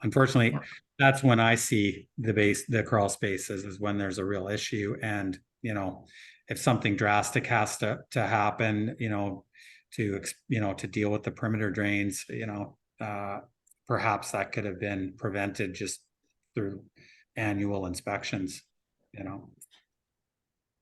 unfortunately, Yeah. that's when I see the crawl spaces is when there's a real issue. And if something drastic has to happen, to deal with the perimeter drains, perhaps that could have been prevented just through annual inspections,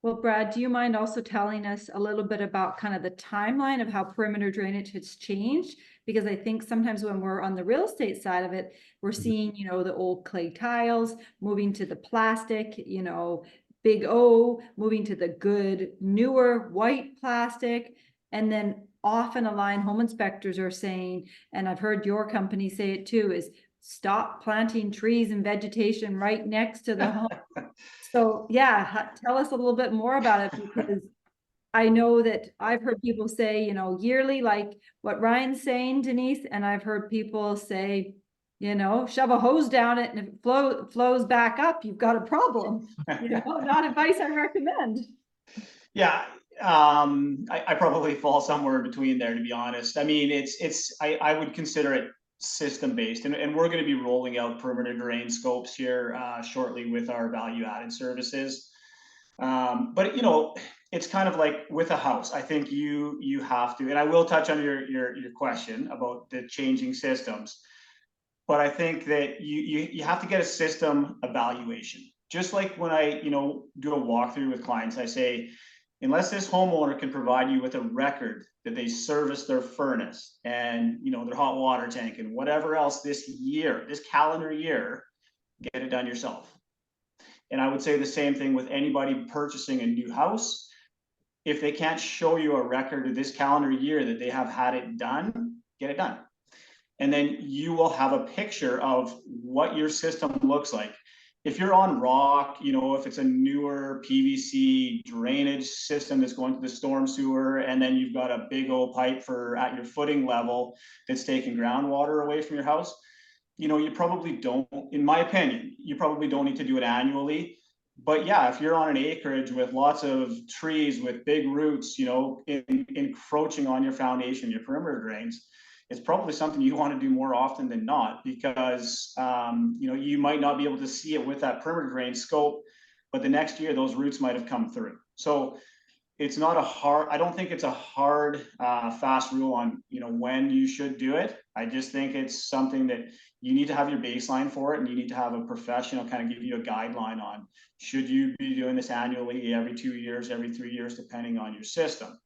Well, Brad, do you mind also telling us a little bit about kind of the timeline of how perimeter drainage has changed? Because I think sometimes when we're on the real estate side of it, we're seeing, the old clay tiles moving to the plastic, big O, moving to the good, newer white plastic. And then often Align home inspectors are saying, and I've heard your company say it too, is stop planting trees and vegetation right next to the home. So yeah, tell us a little bit more about it, because I know that I've heard people say, yearly, like what Ryan's saying, Denise, and I've heard people say, shove a hose down it and if it flows back up, you've got a problem. Not advice I recommend. Yeah, I probably fall somewhere in between there, to be honest. I mean, I would consider it system based, and we're going to be rolling out perimeter drain scopes here shortly with our value added services. But it's kind of like with a house. I think you have to, and I will touch on your question about the changing systems. But I think that you have to get a system evaluation. Just like when I do a walkthrough with clients, I say, unless this homeowner can provide you with a record that they service their furnace and their hot water tank and whatever else this calendar year, get it done yourself. And I would say the same thing with anybody purchasing a new house. If they can't show you a record of this calendar year that they have had it done, get it done. And then you will have a picture of what your system looks like. If you're on rock, if it's a newer PVC drainage system that's going to the storm sewer, and then you've got a big old pipe at your footing level that's taking groundwater away from your house, you probably don't, in my opinion, you probably don't need to do it annually. But yeah, if you're on an acreage with lots of trees with big roots, encroaching on your foundation, your perimeter drains, it's probably something you want to do more often than not, because you might not be able to see it with that perimeter drain scope, but the next year those roots might have come through. So it's not a hard, I don't think it's a hard, fast rule on, when you should do it. I just think it's something that you need to have your baseline for it, and you need to have a professional kind of give you a guideline on, should you be doing this annually, every 2 years, every 3 years, depending on your system.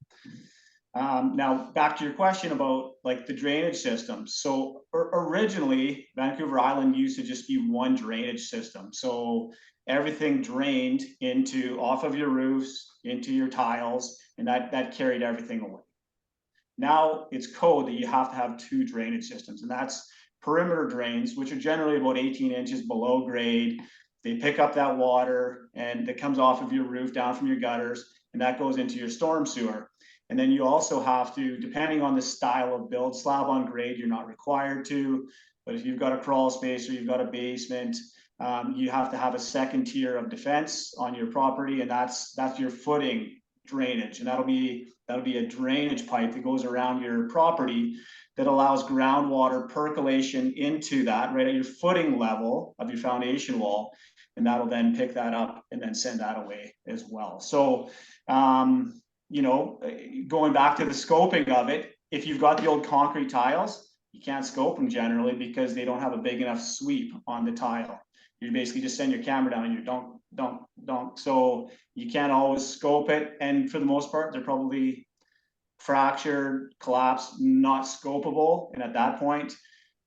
Now back to your question about like the drainage system. So originally Vancouver Island used to just be one drainage system. So everything drained into off of your roofs, into your tiles, and that carried everything away. Now it's code that you have to have 2 drainage systems, and that's perimeter drains, which are generally about 18 inches below grade. They pick up that water and that comes off of your roof down from your gutters, and that goes into your storm sewer. And then you also have to, depending on the style of build, slab on grade, you're not required to, but if you've got a crawl space or you've got a basement, you have to have a second tier of defense on your property, and that's your footing drainage, and that'll be a drainage pipe that goes around your property that allows groundwater percolation into that right at your footing level of your foundation wall, and that'll then pick that up and then send that away as well. So going back to the scoping of it, if you've got the old concrete tiles, you can't scope them generally because they don't have a big enough sweep on the tile. You basically just send your camera down and you don't. So you can't always scope it. And for the most part, they're probably fractured, collapsed, not scopable. And at that point,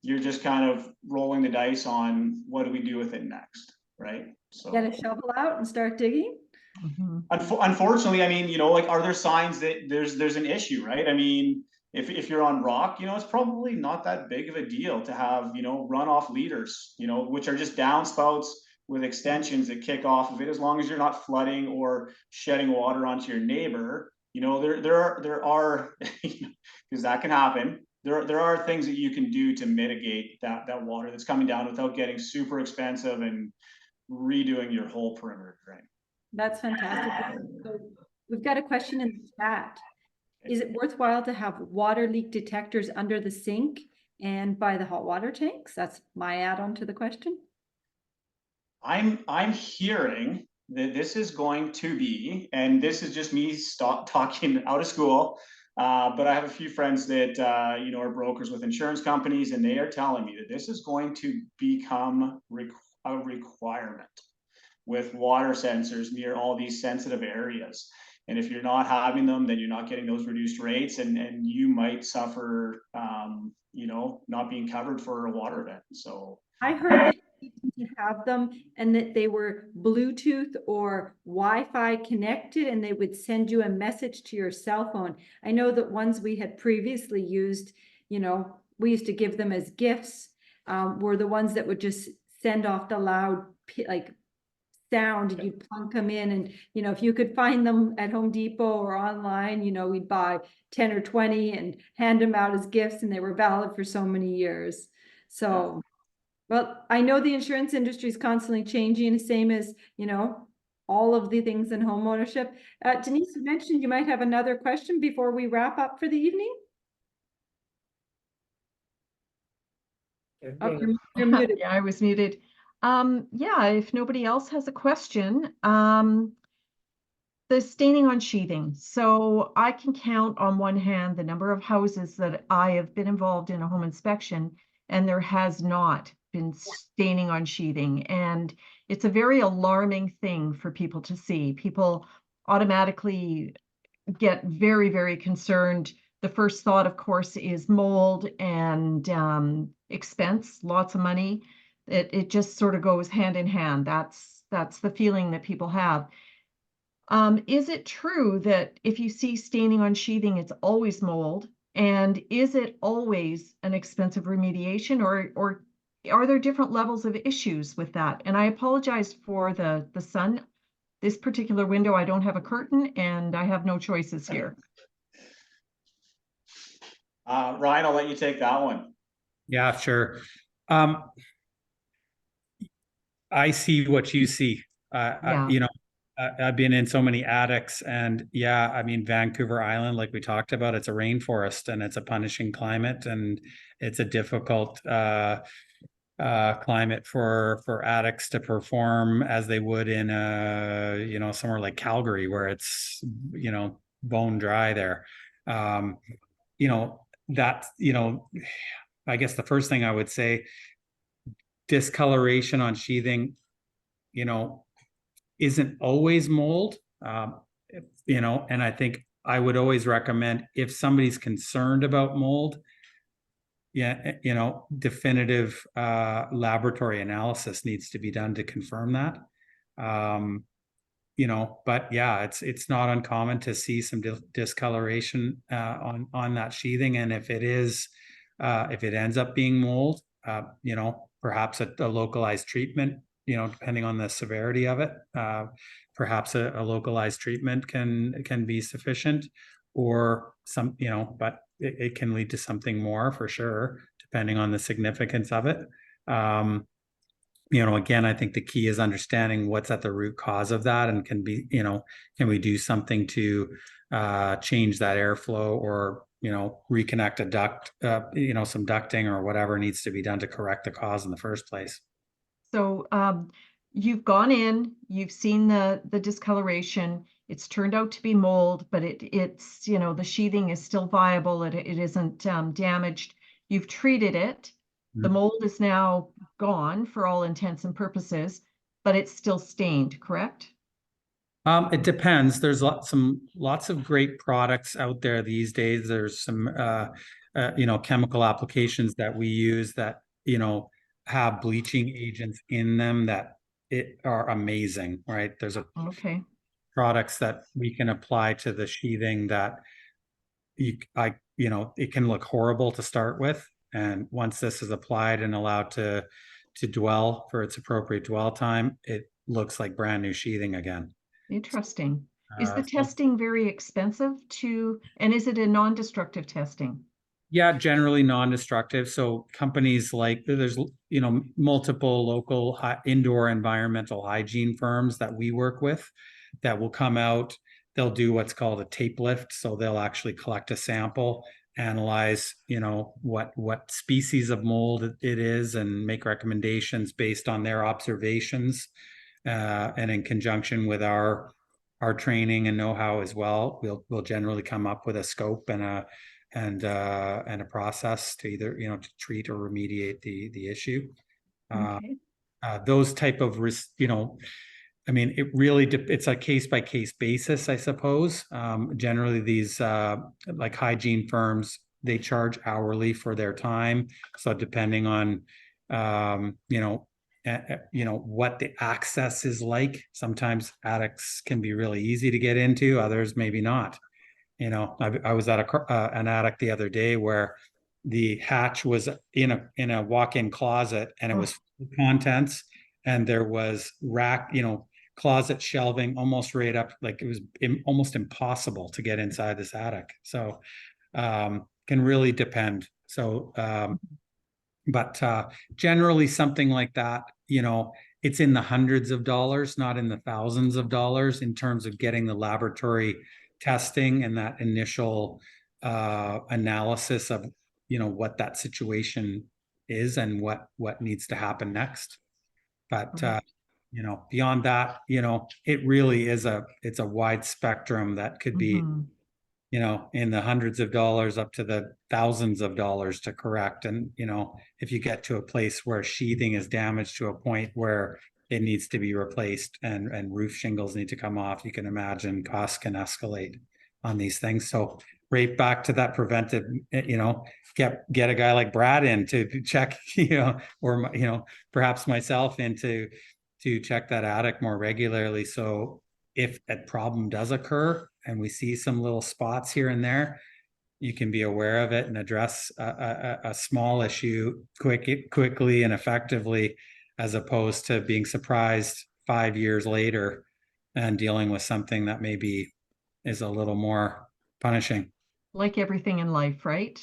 you're just kind of rolling the dice on what do we do with it next, right? So Get a shovel out and start digging. Mhm. Unfortunately, I mean, like, are there signs that there's an issue, right? I mean, if you're on rock, it's probably not that big of a deal to have, runoff leaders, which are just downspouts with extensions that kick off of it, as long as you're not flooding or shedding water onto your neighbor. There are because that can happen. There are things that you can do to mitigate that water that's coming down without getting super expensive and redoing your whole perimeter drain. That's fantastic. So we've got a question in the chat. Is it worthwhile to have water leak detectors under the sink and by the hot water tanks? That's my add-on to the question. I'm hearing that this is going to be, and this is just me talking out of school, but I have a few friends that are brokers with insurance companies, and they are telling me that this is going to become a requirement with water sensors near all these sensitive areas. And if you're not having them, then you're not getting those reduced rates, and you might suffer, not being covered for a water event. So I heard that you need to have them and that they were Bluetooth or Wi-Fi connected, and they would send you a message to your cell phone. I know that ones we had previously used, we used to give them as gifts, were the ones that would just send off the loud, like, sound, and you'd plunk them in, and if you could find them at Home Depot or online, we'd buy 10 or 20 and hand them out as gifts, and they were valid for so many years. So well, I know the insurance industry is constantly changing, same as all of the things in home ownership. Denise, you mentioned you might have another question before we wrap up for the evening. Oh, you're muted. Yeah, I was muted. Yeah, if nobody else has a question, the staining on sheathing. So I can count on one hand the number of houses that I have been involved in a home inspection, and there has not been staining on sheathing. And it's a very alarming thing for people to see. People automatically get very, very concerned. The first thought, of course, is mold and expense, lots of money. It just sort of goes hand in hand. That's the feeling that people have. Is it true that if you see staining on sheathing, it's always mold? And is it always an expensive remediation, or are there different levels of issues with that? And I apologize for the sun. This particular window, I don't have a curtain and I have no choices here. Ryan, I'll let you take that one. Yeah, sure. I see what you see. Yeah. I've been in so many attics, and yeah, I mean, Vancouver Island, like we talked about, it's a rainforest and it's a punishing climate, and it's a difficult climate for attics to perform as they would in somewhere like Calgary, where it's bone dry there. That I guess the first thing I would say, discoloration on sheathing isn't always mold. And I think I would always recommend, if somebody's concerned about mold, definitive laboratory analysis needs to be done to confirm that. But yeah, it's not uncommon to see some discoloration on that sheathing, and if it ends up being mold, perhaps a localized treatment, depending on the severity of it, perhaps a localized treatment can be sufficient, or some, but it can lead to something more for sure, depending on the significance of it. Again, I think the key is understanding what's at the root cause of that, and can we do something to change that airflow, or reconnect a duct, some ducting or whatever needs to be done to correct the cause in the first place. So you've gone in, you've seen the discoloration. It's turned out to be mold, but it's the sheathing is still viable. It isn't damaged. You've treated it. The mold is now gone for all intents and purposes, but it's still stained, correct? It depends. There's lots of great products out there these days. There's some chemical applications that we use that have bleaching agents in them that are amazing, right? There's products that we can apply to the sheathing that it can look horrible to start with, and once this is applied and allowed to dwell for its appropriate dwell time, it looks like brand new sheathing again. Interesting. Is the testing very expensive and is it a non-destructive testing? Yeah, generally non-destructive. So companies there's multiple local indoor environmental hygiene firms that we work with that will come out. They'll do what's called a tape lift. So they'll actually collect a sample, analyze what species of mold it is, and make recommendations based on their observations, and in conjunction with our training and know-how as well. We'll generally come up with a scope and a process to either to treat or remediate the issue. Those type of risk, it really it's a case-by-case basis, I suppose. Generally these like hygiene firms, they charge hourly for their time. So depending on what the access is like, sometimes attics can be really easy to get into, others maybe not. I was at an attic the other day where the hatch was in a walk-in closet, and it was full of contents, and there was closet shelving almost right up, like it was almost impossible to get inside this attic. So can really depend. So but generally something like that, it's in the hundreds of dollars, not in the thousands of dollars, in terms of getting the laboratory testing and that initial analysis of what that situation is and what needs to happen next. But beyond that, it really is it's a wide spectrum that could be in the hundreds of dollars up to the thousands of dollars to correct. And if you get to a place where sheathing is damaged to a point where it needs to be replaced and roof shingles need to come off, you can imagine costs can escalate on these things. So right back to that preventive, get a guy like Brad in to check, or perhaps myself in to check that attic more regularly. So if a problem does occur and we see some little spots here and there, you can be aware of it and address a small issue quickly and effectively, as opposed to being surprised 5 years later and dealing with something that maybe is a little more punishing. Like everything in life, right?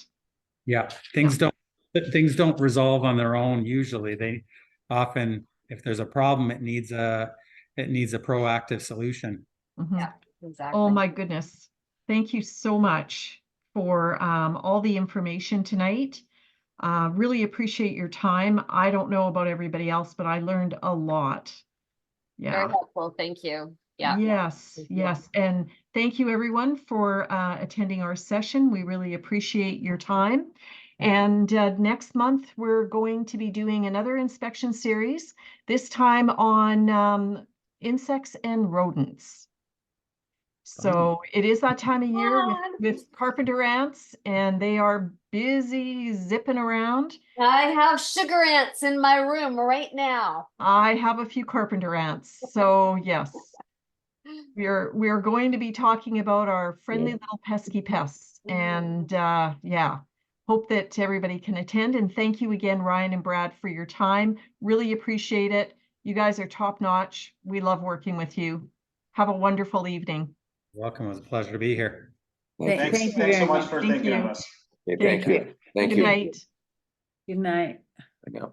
Yeah, things don't resolve on their own. Usually they often, if there's a problem, it needs a proactive solution. Yeah, exactly. Oh my goodness. Thank you so much for all the information tonight. Really appreciate your time. I don't know about everybody else, but I learned a lot. Very Yeah. helpful. Thank you. Yeah. Yes, yes. And thank you everyone for attending our session. We really appreciate your time. And next month, we're going to be doing another inspection series, this time on insects and rodents. So it is that time of year with carpenter ants, and they are busy zipping around. I have sugar ants in my room right now. I have a few carpenter ants. So yes, we're going to be talking about our friendly little pesky pests. And yeah, hope that everybody can attend. And thank you again, Ryan and Brad, for your time. Really appreciate it. You guys are top notch. We love working with you. Have a wonderful evening. Welcome. It was a pleasure to be here. Thanks, Thank you thanks so very much much. for Thank thinking of you. us. Okay, thank you. Thank Good you. night. Good night. Yeah.